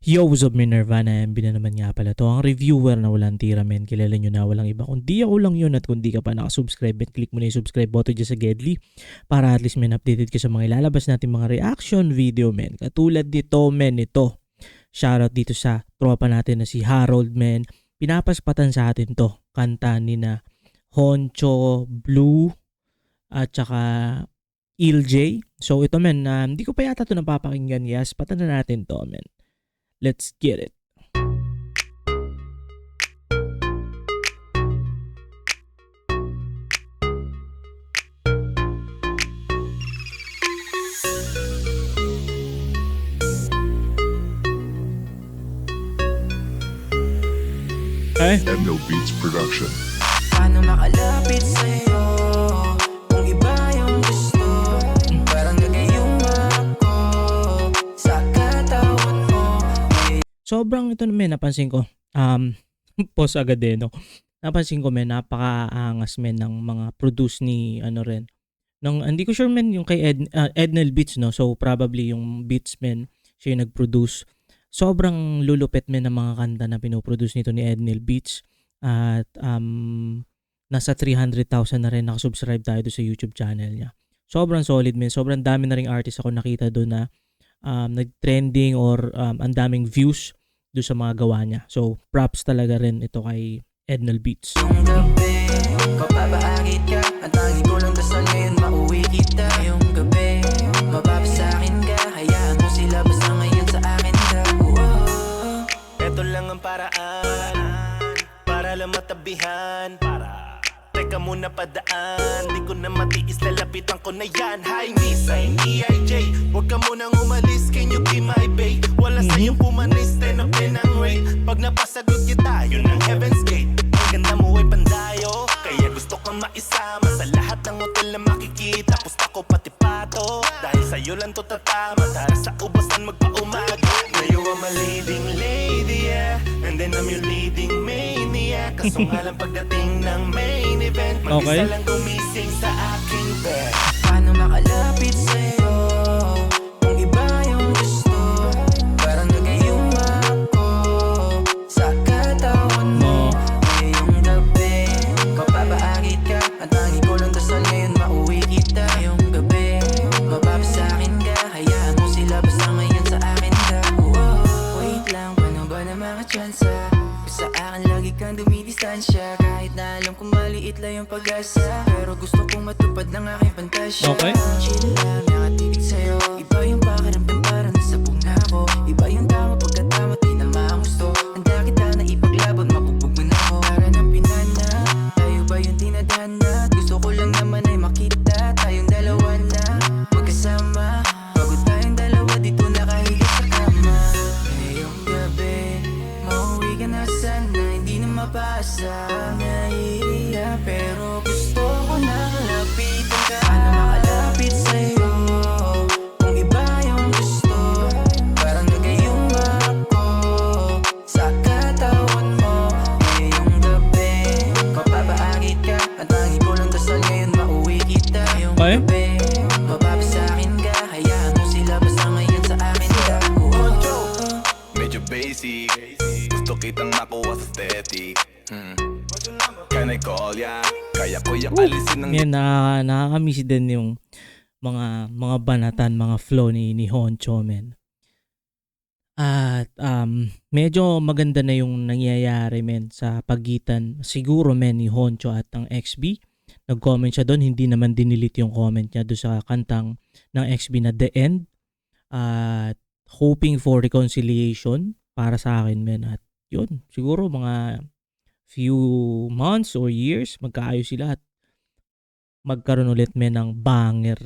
Yo, what's up, Nirvana? MB na naman nga pala to. Ang reviewer na walang tira, men. Kilala nyo na, walang iba. Kundi ako lang yun, at kung di ka pa nakasubscribe, men, click mo na yung subscribe button dyan sa Gedli para at least, men, updated ka sa mga ilalabas natin mga reaction video, men. Katulad nito, men, ito. Shoutout dito sa tropa natin na si Harold, men. Pinapaspatan sa atin to. Kanta ni na Honcho, Blue, at saka Iljay. So ito, men, hindi ko pa yata ito napapakinggan. Yes, patan na natin to, men. Let's get it. Okay. ML Beats Production. Paano makalapit sa'yo kung iba yung gusto? Parang nagayuma ako sa katawan mo. Sobrang ito naman napansin ko. Pause agad no. Napansin ko, men, napakaangas, men, ng mga produce ni ano rin. Hindi ko sure, men, yung kay Ednel Beats, no. So probably yung Beats, men, siya yung nag-produce. Sobrang lulupit, men, ng mga kanta na pinoproduce nito ni Ednel Beats. At nasa 300,000 na rin nakasubscribe tayo doon sa YouTube channel niya. Sobrang solid, men. Sobrang dami na ring artist ako nakita doon na nag-trending or ang daming views doon sa mga gawa niya. So props talaga rin ito kay Ednel Beats. Yung gabi, mapapaakit ka. Ang tangi ko lang dasal ngayon, mauwi kita. Yung gabi, mapapasakin ka. Hayaan mo sila basta ngayon sa akin ka. Ito lang ang paraan para lang matabihan. Teka muna padaan, di ko na matiis, lalapitan ko na yan. Hi Miss, I'm EIJ. Huwag ka munang umalis, can you be my babe? Wala sa'yong pumanis, 10 of 10 ang rate. Pag napasagot kita, yun ang heaven's gate. Ang ganda mo ay pandayo, kaya gusto kang maisama sa lahat ng hotel na makikita. Pusta ko pati pato, dahil sa'yo lang to tatama. Tara sa ubasan magpaumaga. Now you are my leading lady, yeah. And then I'm your leading maniac. Kaso nga lang pagdating ng main event, mag-isa lang gumising sa aking bed. Paano makalapit sa'yo kung iba yung gusto? Parang nagayuma ako sa katawan mo. Ngayong gabi, mapapaakit ka. Ang tangi ko lang dasal ngayon, mauwi kita. Yung gabi, mapapasakin ka. Hayaan mo sila basta ngayon sa akin ka. Wait lang, paano ba na makachansa? Sa akin lagi kang dumidistansya. Kahit na alam kong maliit lang yung pag-asa, pero gusto kong matupad ng aking pantasya. Okay. Chill lang, nakatitig sa'yo. Iba yung pakiramdam, parang nasabog na ako. Iba yung tama pagkatama, di na magusto. Handa kita na ipaglaban, mabugbog mo na ako. Para ng pinana, tayo ba yung tinadhana? Gusto ko lang naman ay makita tayong dalawa na magkasama. Pagod tayong dalawa, dito nakahiga sa kama. Ngayong gabi, mauwi ka na sana, hindi na mapasa. Nahihiya, pero gusto ko na lapitan ka. Paano makalapit sa'yo kung iba yung gusto? Parang nagayuma ako sa katawan mo. Ngayong gabi, mapapaakit ka. Ang tangi ko lang dasal ngayon, mauwi kita. Yung gabi, mapapasakin ka. Hayaan mo sila basta ngayon sa akin ka. Medyo basic, gusto kitang makuha sa static. Can I call ya? Kaya ko yung alisin ng Yan, nakakamiss din yung mga banatan, mga flow ni Honcho, men. At medyo maganda na yung nangyayari, men, sa pagitan siguro, men, ni Honcho at ang XB. Nag-comment siya doon, hindi naman dinilit yung comment niya doon sa kantang ng XB na The End. At hoping for reconciliation para sa akin, men. At yun, siguro mga few months or years, magkaayos sila at magkaroon ulit, men, ng banger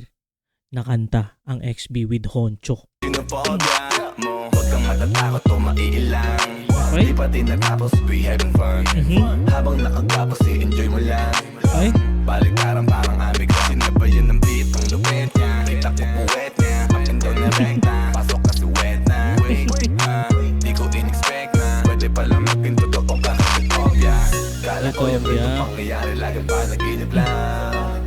na kanta ang XB with Honcho. sinupodya mo. Huwag kang matatakot o maiilang. Okay. Di pa din natapos, we having fun. Habang nakagapos, i-enjoy mo lang. Okay. Baliktaran parang amig, kasi nabayan ng beat. Ang lupit niya, kita ko puwet niya. Up and down na rekta, pasok kasi wet na. Wait, di ko in-expect na pwede palang maging totoo kakapitopya. Kala ko yung ganito pangyayari, lagi panaginip lang.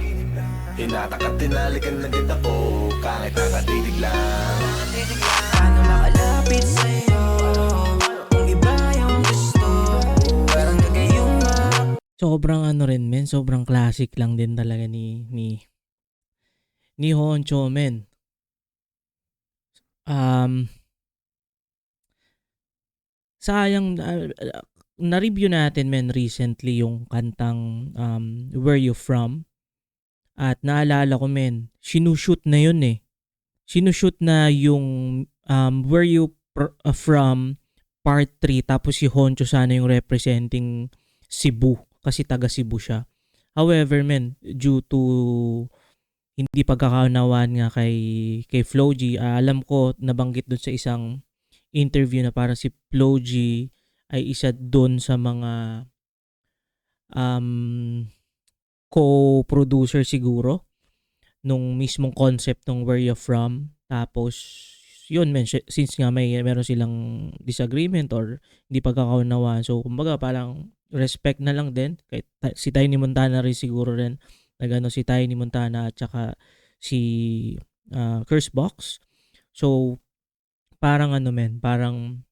Hinatak at tinalikan na din ako, kahit nakatitig lang. Paano makalapit makalapit sa'yo. Kung iba yung gusto, parang nagayuma. Sobrang ano rin men, sobrang classic lang din talaga ni Honcho men. Sayang na-review natin men recently yung kantang Where You From, at naalala ko men, sinushoot na yun eh. Sinushoot na yung Where You From Part 3, tapos si Honcho sana yung representing Cebu kasi taga Cebu siya. However men, due to hindi pagkakaunawaan nga kay Flo G, alam ko nabanggit doon sa isang interview na para si Flo G ay isa doon sa mga co-producer siguro nung mismong concept ng Where You From. Tapos yun men, since nga meron silang disagreement or hindi pagkakaunawaan, so kumbaga parang respect na lang din kay si Tiny Montana rin siguro rin, nagano si Tiny Montana at saka si Curse Box. So parang ano men, parang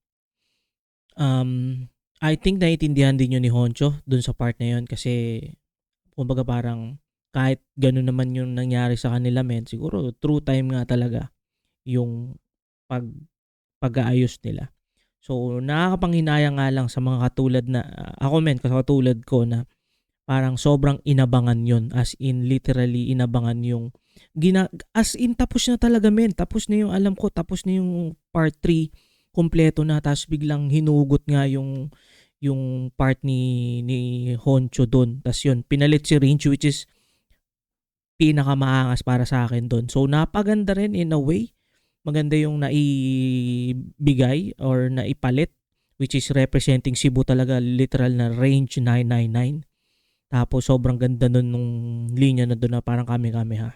I think naiintindihan din yun ni Honcho dun sa part na yun, kasi kumbaga parang kahit gano'n naman yung nangyari sa kanila men, siguro true time nga talaga yung pag-aayos nila. So nakakapanghinayang nga lang sa mga katulad na ako men, katulad ko, na parang sobrang inabangan yun, as in literally inabangan yung as in tapos na talaga men, tapos na yung alam ko, tapos na yung part 3 kompleto na, tapos biglang hinugot nga yung part ni Honcho doon, tapos yun pinalit si Rinch, which is pinakamaangas para sa akin doon. So napaganda rin in a way, maganda yung naibigay or naipalit, which is representing Cebu talaga, literal na range 999. Tapos sobrang ganda nun nung linya na doon na parang kami-kami ha.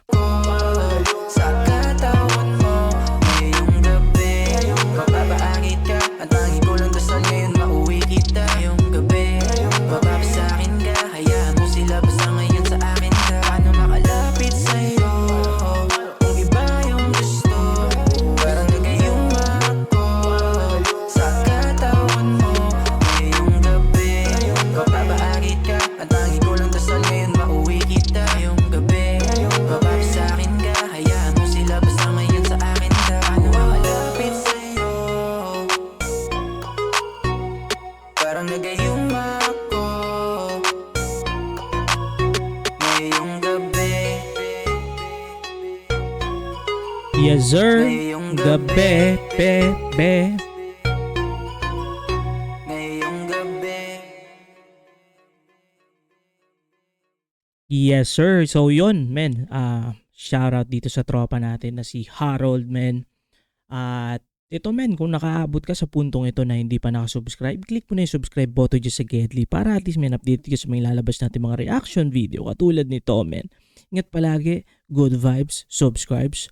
Sa katawan mo, ngayong gabi, mapapaakit ka. Ang tangi ko lang dasal ngayon, mauwi kita. Ngayong gabi, mapapasakin ka. Hayaan mo sila, basta ngayon sa akin ka. Paano makalapit sa'yo, kung iba yung gusto, parang nagayuma ako. Sa katawan mo, ngayong gabi, mapapaakit ka. Ang tangi ko lang dasal ngayon, mauwi kita. Ngayong gabi, mapapasakin ka. Hayaan mo sila, basta ngayon sa akin ka. Paano makalapit sa'yo, parang nagayuma ako. Ngayong gabi, Yes sir, ngayong gabi, be. ngayong gabi. Yes sir. So yun men, shout out dito sa tropa natin na si Harold men. At ito men, kung nakaabot ka sa puntong ito na hindi pa nakasubscribe, click mo na yung subscribe button dyan sa Gedli para at least may update ka sa mga lalabas natin mga reaction video katulad nito men. Ingat palagi, good vibes, subscribes,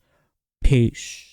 peace.